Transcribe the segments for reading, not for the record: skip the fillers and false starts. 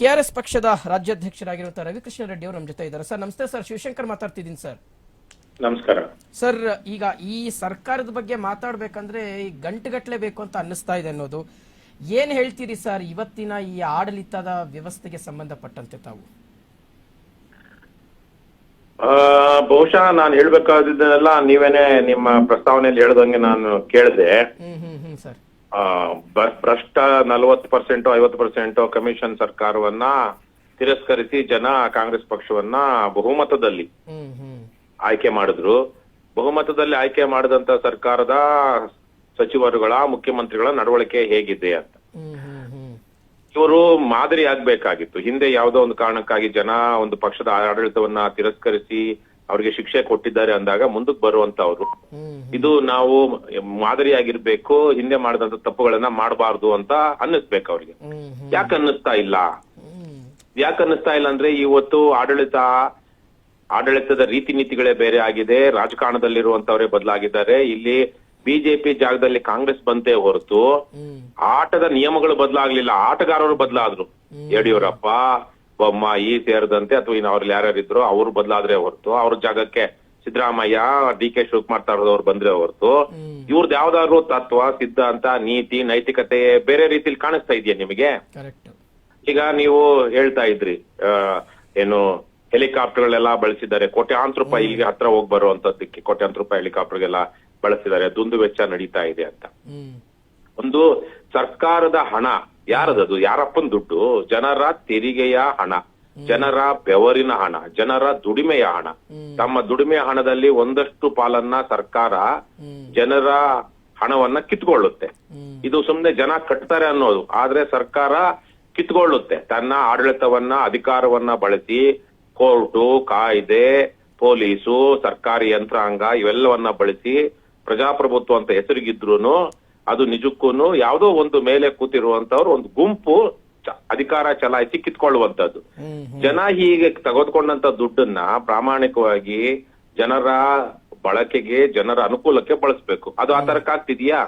KRS ಪಕ್ಷದ ರಾಜ್ಯಾಧ್ಯಕ್ಷರಾಗಿರುವಂತಹ ರವಿಕೃಷ್ಣ ರೆಡ್ಡಿ ಅವರು ನಮ್ಮ ಜೊತೆ ಇದ್ದಾರೆ. ಸರ್ ನಮಸ್ತೆ ಸರ್, ಶಿವಶಂಕರ್ ಮಾತಾಡ್ತಿದ್ದೀನಿ ಸರ್. ನಮಸ್ಕಾರ ಸರ್. ಈಗ ಈ ಸರ್ಕಾರದ ಬಗ್ಗೆ ಮಾತಾಡ್ಬೇಕಂದ್ರೆ ಗಂಟುಗಟ್ಟಲೆ ಬೇಕು ಅಂತ ಅನ್ನಿಸ್ತಾ ಇದೆ ಅನ್ನೋದು ಏನ್ ಹೇಳ್ತೀರಿ ಸರ್ ಇವತ್ತಿನ ಈ ಆಡಳಿತದ ವ್ಯವಸ್ಥೆಗೆ ಸಂಬಂಧಪಟ್ಟಂತೆ ತಾವು? ಬಹುಶಃ ನಾನು ಹೇಳ್ಬೇಕಾದಿದ್ದೆಲ್ಲ ನೀವೇನೆ ನಿಮ್ಮ ಪ್ರಸ್ತಾವನೆಯಲ್ಲಿ ಹೇಳ್ದಂಗೆ ನಾನು ಕೇಳಿದೆ. ಸರ್ ಭ್ರಷ್ಟ 40% 50% ಕಮಿಷನ್ ಸರ್ಕಾರವನ್ನ ತಿರಸ್ಕರಿಸಿ ಜನ ಕಾಂಗ್ರೆಸ್ ಪಕ್ಷವನ್ನ ಬಹುಮತದಲ್ಲಿ ಆಯ್ಕೆ ಮಾಡಿದ್ರು. ಬಹುಮತದಲ್ಲಿ ಆಯ್ಕೆ ಮಾಡಿದಂತ ಸರ್ಕಾರದ ಸಚಿವರುಗಳ ಮುಖ್ಯಮಂತ್ರಿಗಳ ನಡವಳಿಕೆ ಹೇಗಿದೆ ಅಂತ ಇವರು ಮಾದರಿ ಆಗ್ಬೇಕಾಗಿತ್ತು. ಹಿಂದೆ ಯಾವುದೋ ಒಂದು ಕಾರಣಕ್ಕಾಗಿ ಜನ ಒಂದು ಪಕ್ಷದ ಆಡಳಿತವನ್ನ ತಿರಸ್ಕರಿಸಿ ಅವ್ರಿಗೆ ಶಿಕ್ಷೆ ಕೊಟ್ಟಿದ್ದಾರೆ ಅಂದಾಗ ಮುಂದಕ್ಕೆ ಬರುವಂತವ್ರು ಇದು ನಾವು ಮಾದರಿಯಾಗಿರ್ಬೇಕು, ಹಿಂದೆ ಮಾಡಿದಂತ ತಪ್ಪುಗಳನ್ನ ಮಾಡಬಾರ್ದು ಅಂತ ಅನ್ನಿಸ್ಬೇಕು ಅವ್ರಿಗೆ. ಯಾಕೆ ಅನ್ನಿಸ್ತಾ ಇಲ್ಲ ಅಂದ್ರೆ ಇವತ್ತು ಆಡಳಿತದ ರೀತಿ ನೀತಿಗಳೇ ಬೇರೆ ಆಗಿದೆ. ರಾಜಕಾರಣದಲ್ಲಿರುವಂತವರೇ ಬದಲಾಗಿದ್ದಾರೆ. ಇಲ್ಲಿ ಬಿಜೆಪಿ ಜಾಗದಲ್ಲಿ ಕಾಂಗ್ರೆಸ್ ಬಂತೆ ಹೊರತು ಆಟದ ನಿಯಮಗಳು ಬದಲಾಗ್ಲಿಲ್ಲ, ಆಟಗಾರರು ಬದಲಾದ್ರು. ಯಡಿಯೂರಪ್ಪ, ಬೊಮ್ಮಾಯಿ ಸೇರಿದಂತೆ ಅಥವಾ ಇನ್ನು ಅವ್ರಲ್ಲಿ ಯಾರ್ಯಾರಿದ್ರು ಅವ್ರು ಬದಲಾದ್ರೆ ಹೊರತು ಅವ್ರ ಜಾಗಕ್ಕೆ ಸಿದ್ದರಾಮಯ್ಯ, ಡಿ.ಕೆ. ಶಿವಕುಮಾರ್ ತರದವ್ರು ಬಂದ್ರೆ ಹೊರತು ಇವ್ರದ್ದು ಯಾವ್ದಾದ್ರು ತತ್ವ, ಸಿದ್ಧಾಂತ, ನೀತಿ, ನೈತಿಕತೆ ಬೇರೆ ರೀತಿಲಿ ಕಾಣಿಸ್ತಾ ಇದೆಯಾ ನಿಮಗೆ? ಈಗ ನೀವು ಹೇಳ್ತಾ ಇದ್ರಿ ಏನು ಹೆಲಿಕಾಪ್ಟರ್ಗಳೆಲ್ಲ ಬಳಸಿದ್ದಾರೆ, ಕೋಟ್ಯಾಂತರ ರೂಪಾಯಿ ಇಲ್ಲಿಗೆ ಹತ್ರ ಹೋಗಿ ಬರುವಂತದ್ದಕ್ಕೆ ಕೋಟ್ಯಾಂತರ ರೂಪಾಯಿ ಹೆಲಿಕಾಪ್ಟರ್ಗೆಲ್ಲ ಬಳಸಿದ್ದಾರೆ, ದುಂದು ವೆಚ್ಚ ನಡೀತಾ ಇದೆ ಅಂತ. ಒಂದು ಸರ್ಕಾರದ ಹಣ ಯಾರದದು? ಯಾರಪ್ಪನ ದುಡ್ಡು? ಜನರ ತೆರಿಗೆಯ ಹಣ, ಜನರ ಬೆವರಿನ ಹಣ, ಜನರ ದುಡಿಮೆಯ ಹಣ. ತಮ್ಮ ದುಡಿಮೆಯ ಹಣದಲ್ಲಿ ಒಂದಷ್ಟು ಪಾಲನ್ನ ಸರ್ಕಾರ ಜನರ ಹಣವನ್ನ ಕಿತ್ಕೊಳ್ಳುತ್ತೆ. ಇದು ಸುಮ್ನೆ ಜನ ಕಟ್ತಾರೆ ಅನ್ನೋದು, ಆದ್ರೆ ಸರ್ಕಾರ ಕಿತ್ಕೊಳ್ಳುತ್ತೆ. ತನ್ನ ಆಡಳಿತವನ್ನ, ಅಧಿಕಾರವನ್ನ ಬಳಸಿ ಕೋರ್ಟು, ಕಾಯ್ದೆ, ಪೊಲೀಸು, ಸರ್ಕಾರಿ ಯಂತ್ರಾಂಗ ಇವೆಲ್ಲವನ್ನ ಬಳಸಿ ಪ್ರಜಾಪ್ರಭುತ್ವ ಅಂತ ಹೆಸರಿಗಿದ್ರೂನು ಅದು ನಿಜಕ್ಕೂನು ಯಾವುದೋ ಒಂದು ಮೇಲೆ ಕೂತಿರುವಂತವ್ರು ಒಂದು ಗುಂಪು ಅಧಿಕಾರ ಚಲಾಯಿಸಿ ಕಿತ್ಕೊಳ್ಳುವಂತದ್ದು. ಜನ ಹೀಗೆ ತೆಗೆದುಕೊಂಡಂತ ದುಡ್ಡನ್ನ ಪ್ರಾಮಾಣಿಕವಾಗಿ ಜನರ ಬಳಕೆಗೆ, ಜನರ ಅನುಕೂಲಕ್ಕೆ ಬಳಸ್ಬೇಕು. ಅದು ಆ ತರಕ್ಕಾಗ್ತಿದ್ಯಾ?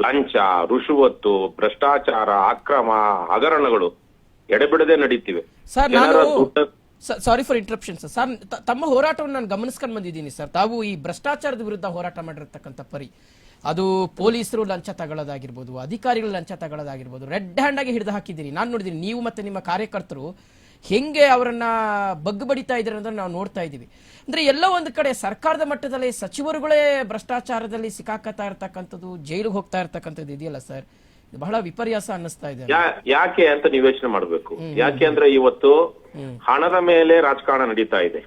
ಲಂಚ, ರುಷುವತ್ತು, ಭ್ರಷ್ಟಾಚಾರ, ಅಕ್ರಮ, ಹಗರಣಗಳು ಎಡೆಬಿಡದೆ ನಡೀತಿವೆ. ಜನರ ದುಡ್ಡ ಸಾರಿ ಫಾರ್ ಇಂಟರಪ್ಷನ್ ಸರ್. ತಮ್ಮ ಹೋರಾಟವನ್ನು ನಾನು ಗಮನಿಸ್ಕೊಂಡು ಬಂದಿದ್ದೀನಿ ಸರ್. ತಾವು ಈ ಭ್ರಷ್ಟಾಚಾರದ ವಿರುದ್ಧ ಹೋರಾಟ ಮಾಡಿರ್ತಕ್ಕಂಥ ಪರಿ, ಅದು ಪೊಲೀಸರು ಲಂಚ ತಗೊಳ್ಳೋದಾಗಿರ್ಬೋದು, ಅಧಿಕಾರಿಗಳು ಲಂಚ ತಗೊಳ್ಳೋದಾಗಿರ್ಬೋದು, ರೆಡ್ ಹ್ಯಾಂಡ್ ಆಗಿ ಹಿಡಿದು ಹಾಕಿದ್ದೀರಿ. ನಾನು ನೋಡಿದ್ದೀನಿ, ನೀವು ಮತ್ತೆ ನಿಮ್ಮ ಕಾರ್ಯಕರ್ತರು ಹೆಂಗೆ ಅವರನ್ನ ಬಗ್ಗು ಬಡಿತಾ ಇದ್ದಾರೆ ಅಂತ ನಾವು ನೋಡ್ತಾ ಇದ್ದೀವಿ. ಅಂದ್ರೆ ಎಲ್ಲೋ ಒಂದು ಕಡೆ ಸರ್ಕಾರದ ಮಟ್ಟದಲ್ಲಿ ಸಚಿವರುಗಳೇ ಭ್ರಷ್ಟಾಚಾರದಲ್ಲಿ ಸಿಕ್ಕಾಕತಾ ಇರ್ತಕ್ಕಂಥದ್ದು, ಜೈಲಿಗೆ ಹೋಗ್ತಾ ಇರ್ತಕ್ಕಂಥದ್ದು ಇದೆಯಲ್ಲ ಸರ್, ಬಹಳ ವಿಪರ್ಯಾಸ ಅನ್ನಿಸ್ತಾ ಇದೆ. ಯಾಕೆ ಅಂತ ನೀವು ಯೋಚನೆ ಮಾಡ್ಬೇಕು. ಯಾಕೆ ಅಂದ್ರೆ ಇವತ್ತು ಹಣದ ಮೇಲೆ ರಾಜಕಾರಣ ನಡೀತಾ ಇದೆ.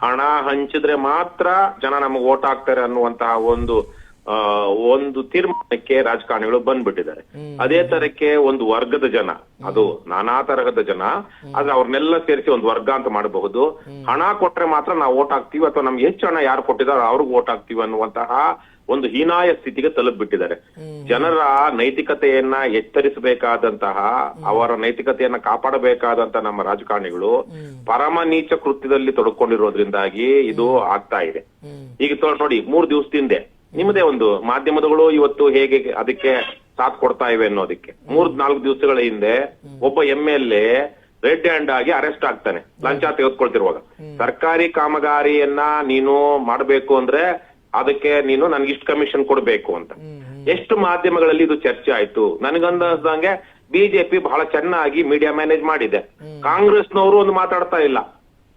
ಹಣ ಹಂಚಿದ್ರೆ ಮಾತ್ರ ಜನ ನಮಗೆ ವೋಟ್ ಹಾಕ್ತಾರೆ ಅನ್ನುವಂತಹ ಒಂದು ತೀರ್ಮಾನಕ್ಕೆ ರಾಜಕಾರಣಿಗಳು ಬಂದ್ಬಿಟ್ಟಿದ್ದಾರೆ. ಅದೇ ತರಕ್ಕೆ ಒಂದು ವರ್ಗದ ಜನ, ಅದು ನಾನಾ ತರಹದ ಜನ, ಆದ್ರೆ ಅವ್ರನ್ನೆಲ್ಲ ಸೇರಿಸಿ ಒಂದು ವರ್ಗ ಅಂತ ಮಾಡಬಹುದು. ಹಣ ಕೊಟ್ರೆ ಮಾತ್ರ ನಾವು ವೋಟ್ ಹಾಕ್ತಿವಿ, ಅಥವಾ ನಮ್ಗೆ ಹೆಚ್ಚು ಹಣ ಯಾರು ಕೊಟ್ಟಿದಾರೋ ಅವ್ರಿಗೆ ವೋಟ್ ಹಾಕ್ತಿವಿ ಅನ್ನುವಂತಹ ಒಂದು ಹೀನಾಯ ಸ್ಥಿತಿಗೆ ತಲುಪಿಬಿಟ್ಟಿದ್ದಾರೆ. ಜನರ ನೈತಿಕತೆಯನ್ನ ಎಚ್ಚರಿಸಬೇಕಾದಂತಹ, ಅವರ ನೈತಿಕತೆಯನ್ನ ಕಾಪಾಡಬೇಕಾದಂತ ನಮ್ಮ ರಾಜಕಾರಣಿಗಳು ಪರಮ ನೀಚ ಕೃತ್ಯದಲ್ಲಿ ತೊಡಕೊಂಡಿರೋದ್ರಿಂದಾಗಿ ಇದು ಆಗ್ತಾ ಇದೆ. ಈಗ ನೋಡಿ, 3 ದಿವಸದಿಂದ ನಿಮ್ಮದೇ ಒಂದು ಮಾಧ್ಯಮಗಳು ಇವತ್ತು ಹೇಗೆ ಅದಕ್ಕೆ ಸಾಥ್ ಕೊಡ್ತಾ ಇವೆ ಅನ್ನೋದಕ್ಕೆ. 3-4 ದಿವಸಗಳ ಹಿಂದೆ ಒಬ್ಬ MLA ರೆಡ್ ಹ್ಯಾಂಡ್ ಆಗಿ ಅರೆಸ್ಟ್ ಆಗ್ತಾನೆ, ಲಂಚ ತೆಗೆದುಕೊಳ್ತಿರುವಾಗ. ಸರ್ಕಾರಿ ಕಾಮಗಾರಿಯನ್ನ ನೀನು ಮಾಡಬೇಕು ಅಂದ್ರೆ ಅದಕ್ಕೆ ನೀನು ನನ್ಗೆ ಇಷ್ಟು ಕಮಿಷನ್ ಕೊಡ್ಬೇಕು ಅಂತ. ಎಷ್ಟು ಮಾಧ್ಯಮಗಳಲ್ಲಿ ಇದು ಚರ್ಚೆ ಆಯ್ತು. ನನಗಂದಂಗೆ ಬಿಜೆಪಿ ಬಹಳ ಚೆನ್ನಾಗಿ ಮೀಡಿಯಾ ಮ್ಯಾನೇಜ್ ಮಾಡಿದೆ. ಕಾಂಗ್ರೆಸ್ನವರು ಒಂದು ಮಾತಾಡ್ತಾ ಇಲ್ಲ.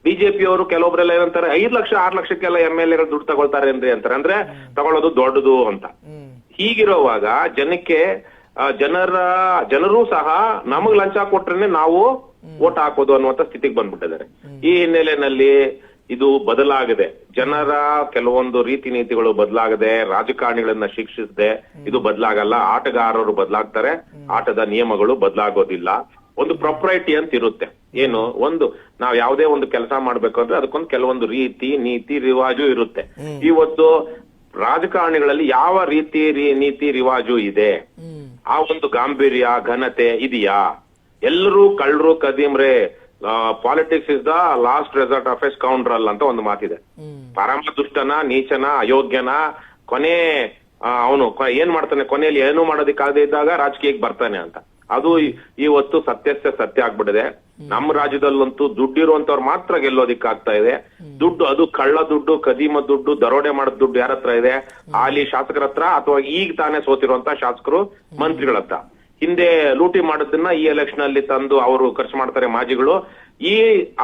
ಬಿಜೆಪಿಯವರು ಕೆಲವೊಬ್ರೆಲ್ಲ ಏನಂತಾರೆ, 5 ಲಕ್ಷ 6 ಲಕ್ಷಕ್ಕೆಲ್ಲ MLAಗಳು ದುಡ್ಡು ತಗೊಳ್ತಾರೆ ಅಂತಾರೆ. ಅಂದ್ರೆ ತಗೊಳ್ಳೋದು ದೊಡ್ಡದು ಅಂತ. ಹೀಗಿರುವಾಗ ಜನರು ಸಹ ನಮಗ್ ಲಂಚ ಕೊಟ್ರೇನೆ ನಾವು ವೋಟ್ ಹಾಕೋದು ಅನ್ನುವಂತ ಸ್ಥಿತಿಗೆ ಬಂದ್ಬಿಟ್ಟಿದ್ದಾರೆ. ಈ ಹಿನ್ನೆಲೆಯಲ್ಲಿ ಇದು ಬದಲಾಗದೆ, ಜನರ ಕೆಲವೊಂದು ರೀತಿ ನೀತಿಗಳು ಬದಲಾಗದೆ, ರಾಜಕಾರಣಿಗಳನ್ನ ಶಿಕ್ಷಿಸದೆ ಇದು ಬದಲಾಗಲ್ಲ. ಆಟಗಾರರು ಬದಲಾಗ್ತಾರೆ, ಆಟದ ನಿಯಮಗಳು ಬದಲಾಗೋದಿಲ್ಲ. ಒಂದು ಪ್ರೊಪ್ರೈಟಿ ಅಂತ ಇರುತ್ತೆ. ಏನು, ಒಂದು ನಾವ್ ಯಾವುದೇ ಒಂದು ಕೆಲಸ ಮಾಡ್ಬೇಕು ಅಂದ್ರೆ ಅದಕ್ಕೊಂದು ಕೆಲವೊಂದು ರೀತಿ ನೀತಿ ರಿವಾಜು ಇರುತ್ತೆ. ಇವತ್ತು ರಾಜಕಾರಣಿಗಳಲ್ಲಿ ಯಾವ ರೀತಿ ನೀತಿ ರಿವಾಜು ಇದೆ? ಆ ಒಂದು ಗಾಂಭೀರ್ಯ, ಘನತೆ ಇದೆಯಾ? ಎಲ್ಲರೂ ಕಳ್ಳರು, ಕದೀಮ್ರೆ. Politics is the last resort of a scoundrel ಅಂತ ಒಂದು ಮಾತಿದೆ. ಪರಮ ದುಷ್ಟನ, ನೀಚನ, ಅಯೋಗ್ಯನ ಅವನು ಏನ್ ಮಾಡ್ತಾನೆ, ಕೊನೆಯಲ್ಲಿ ಏನೂ ಮಾಡೋದಕ್ಕಾಗದೇ ಇದ್ದಾಗ ರಾಜಕೀಯಕ್ಕೆ ಬರ್ತಾನೆ ಅಂತ. ಅದು ಇವತ್ತು ಸತ್ಯ ಆಗ್ಬಿಟ್ಟಿದೆ. ನಮ್ಮ ರಾಜ್ಯದಲ್ಲಂತೂ ದುಡ್ಡಿರುವಂತವ್ರು ಮಾತ್ರ ಗೆಲ್ಲೋದಿಕ್ಕಾಗ್ತಾ ಇದೆ. ದುಡ್ಡು, ಅದು ಕಳ್ಳ ದುಡ್ಡು, ಕದೀಮ ದುಡ್ಡು, ದರೋಡೆ ಮಾಡೋದ್ ದುಡ್ಡು ಯಾರ ಹತ್ರ ಇದೆ? ಹಾಲಿ ಶಾಸಕರ ಹತ್ರ, ಅಥವಾ ಈಗ ತಾನೇ ಸೋತಿರುವಂತ ಶಾಸಕರು, ಮಂತ್ರಿಗಳ ಹತ್ರ. ಹಿಂದೆ ಲೂಟಿ ಮಾಡೋದನ್ನ ಈ ಎಲೆಕ್ಷನ್ ಅಲ್ಲಿ ತಂದು ಅವರು ಖರ್ಚು ಮಾಡ್ತಾರೆ ಮಾಜಿಗಳು. ಈ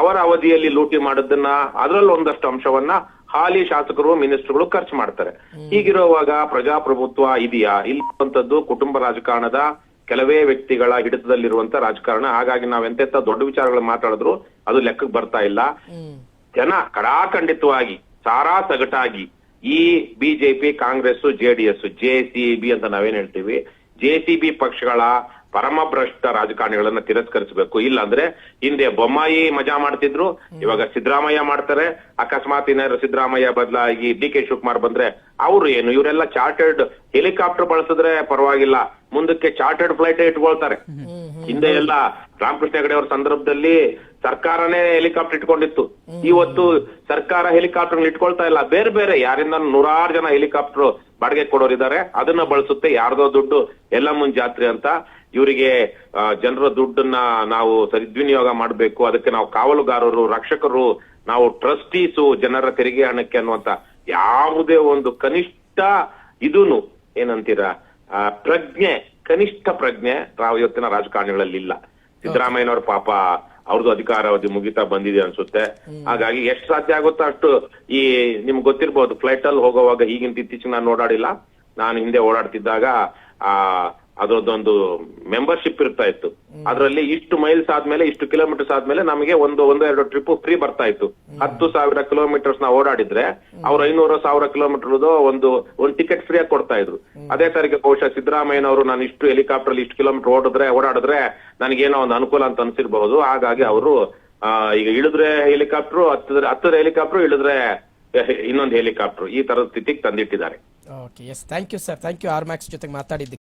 ಅವರ ಅವಧಿಯಲ್ಲಿ ಲೂಟಿ ಮಾಡೋದನ್ನ, ಅದರಲ್ಲಿ ಒಂದಷ್ಟು ಅಂಶವನ್ನ ಹಾಲಿ ಶಾಸಕರು, ಮಿನಿಸ್ಟರ್ಗಳು ಖರ್ಚು ಮಾಡ್ತಾರೆ. ಹೀಗಿರುವಾಗ ಪ್ರಜಾಪ್ರಭುತ್ವ ಇದೆಯಾ? ಇಲ್ಲಂತದ್ದು ಕುಟುಂಬ ರಾಜಕಾರಣದ ಕೆಲವೇ ವ್ಯಕ್ತಿಗಳ ಹಿಡಿತದಲ್ಲಿರುವಂತ ರಾಜಕಾರಣ. ಹಾಗಾಗಿ ನಾವೆಂತೆಂತ ದೊಡ್ಡ ವಿಚಾರಗಳು ಮಾತಾಡಿದ್ರು ಅದು ಲೆಕ್ಕಕ್ಕೆ ಬರ್ತಾ ಇಲ್ಲ. ಜನ ಕಡಾಖಂಡಿತವಾಗಿ ಸಾರಾ ಸಗಟಾಗಿ ಈ ಬಿಜೆಪಿ, ಕಾಂಗ್ರೆಸ್, ಜೆಡಿಎಸ್, JCB ಅಂತ ನಾವೇನ್ ಹೇಳ್ತೀವಿ, JCB ಪಕ್ಷಗಳ ಪರಮಭ್ರಷ್ಟ ರಾಜಕಾರಣಿಗಳನ್ನ ತಿರಸ್ಕರಿಸಬೇಕು. ಇಲ್ಲ ಅಂದ್ರೆ ಹಿಂದೆ ಬೊಮ್ಮಾಯಿ ಮಜಾ ಮಾಡ್ತಿದ್ರು, ಇವಾಗ ಸಿದ್ದರಾಮಯ್ಯ ಮಾಡ್ತಾರೆ. ಅಕಸ್ಮಾತ್ ಏನಾದ್ರು ಸಿದ್ದರಾಮಯ್ಯ ಬದಲಾಗಿ DK ಶಿವಕುಮಾರ್ ಬಂದ್ರೆ ಅವ್ರು ಏನು, ಇವರೆಲ್ಲ ಚಾರ್ಟರ್ಡ್ ಹೆಲಿಕಾಪ್ಟರ್ ಬಳಸಿದ್ರೆ ಪರವಾಗಿಲ್ಲ, ಮುಂದಕ್ಕೆ ಚಾರ್ಟರ್ಡ್ ಫ್ಲೈಟ್ ಇಟ್ಕೊಳ್ತಾರೆ. ಹಿಂದೆ ಎಲ್ಲ ರಾಮಕೃಷ್ಣ ಹೆಗಡೆ ಅವ್ರ ಸಂದರ್ಭದಲ್ಲಿ ಸರ್ಕಾರನೇ ಹೆಲಿಕಾಪ್ಟರ್ ಇಟ್ಕೊಂಡಿತ್ತು. ಇವತ್ತು ಸರ್ಕಾರ ಹೆಲಿಕಾಪ್ಟರ್ ಇಟ್ಕೊಳ್ತಾ ಇಲ್ಲ, ಬೇರೆ ಬೇರೆ ಯಾರಿಂದ ನೂರಾರು ಜನ ಹೆಲಿಕಾಪ್ಟರ್ ಬಾಡಿಗೆ ಕೊಡೋರಿದ್ದಾರೆ, ಅದನ್ನ ಬಳಸುತ್ತೆ. ಯಾರ್ದೋ ದುಡ್ಡು ಎಲ್ಲ ಜಾತ್ರೆ ಅಂತ. ಇವರಿಗೆ ಜನರ ದುಡ್ಡನ್ನ ನಾವು ಸದ್ವಿನಿಯೋಗ ಮಾಡಬೇಕು, ಅದಕ್ಕೆ ನಾವು ಕಾವಲುಗಾರರು, ರಕ್ಷಕರು, ನಾವು ಟ್ರಸ್ಟೀಸು, ಜನರ ತೆರಿಗೆ ಹಣಕ್ಕೆ ಅನ್ನುವಂತ ಯಾವುದೇ ಒಂದು ಕನಿಷ್ಠ ಇದೂನು ಏನಂತೀರಾ ಪ್ರಜ್ಞೆ, ಕನಿಷ್ಠ ಪ್ರಜ್ಞೆ ಇವತ್ತಿನ ರಾಜಕಾರಣಿಗಳಲ್ಲಿ ಇಲ್ಲ. ಸಿದ್ದರಾಮಯ್ಯನವ್ರ ಪಾಪ ಅವ್ರದ್ದು ಅಧಿಕಾರಾವಧಿ ಮುಗಿತಾ ಬಂದಿದೆ ಅನ್ಸುತ್ತೆ. ಹಾಗಾಗಿ ಎಷ್ಟು ಸಾಧ್ಯ ಆಗುತ್ತೋ ಅಷ್ಟು ಈ ನಿಮ್ಗೆ ಗೊತ್ತಿರ್ಬೋದು, ಫ್ಲೈಟ್ ಅಲ್ಲಿ ಹೋಗುವಾಗ ಈಗಿನ ಇತ್ತೀಚೆಗೆ ನಾನು ಓಡಾಡಿಲ್ಲ, ನಾನು ಹಿಂದೆ ಓಡಾಡ್ತಿದ್ದಾಗ ಅದರದ್ದೊಂದು ಮೆಂಬರ್ಶಿಪ್ ಇರ್ತಾ ಇತ್ತು. ಅದರಲ್ಲಿ ಇಷ್ಟು ಮೈಲ್ಸ್ ಆದ್ಮೇಲೆ, ಇಷ್ಟು ಕಿಲೋಮೀಟರ್ಸ್ ಆದ್ಮೇಲೆ ನಮಗೆ ಒಂದೆರಡು ಟ್ರಿಪ್ ಫ್ರೀ ಬರ್ತಾ ಇತ್ತು. 10,000 ಕಿಲೋಮೀಟರ್ಸ್ ನಾವು ಓಡಾಡಿದ್ರೆ ಅವ್ರು 500,000 ಕಿಲೋಮೀಟರ್ ಒಂದು ಟಿಕೆಟ್ ಫ್ರೀ ಆಗಿ ಕೊಡ್ತಾ ಇದ್ರು. ಅದೇ ತರಕ್ಕೆ ಬಹುಶಃ ಸಿದ್ದರಾಮಯ್ಯನವರು ನಾನು ಇಷ್ಟು ಹೆಲಿಕಾಪ್ಟರ್ ಇಷ್ಟು ಕಿಲೋಮೀಟರ್ ಓಡಾಡಿದ್ರೆ ನನಗೇನೋ ಒಂದು ಅನುಕೂಲ ಅಂತ ಅನ್ಸಿರ್ಬಹುದು. ಹಾಗಾಗಿ ಅವರು ಈಗ ಇಳಿದ್ರೆ ಹೆಲಿಕಾಪ್ಟರ್, ಹತ್ತಿರ ಹೆಲಿಕಾಪ್ಟರ್, ಇಳಿದ್ರೆ ಇನ್ನೊಂದು ಹೆಲಿಕಾಪ್ಟರ್, ಈ ತರದ ಸ್ಥಿತಿಗೆ ತಂದಿಟ್ಟಿದ್ದಾರೆ. Okay, yes, thank you sir, thank you. R Max ಜೊತೆಗೆ ಮಾತಾಡಿದ್ದಕ್ಕೆ.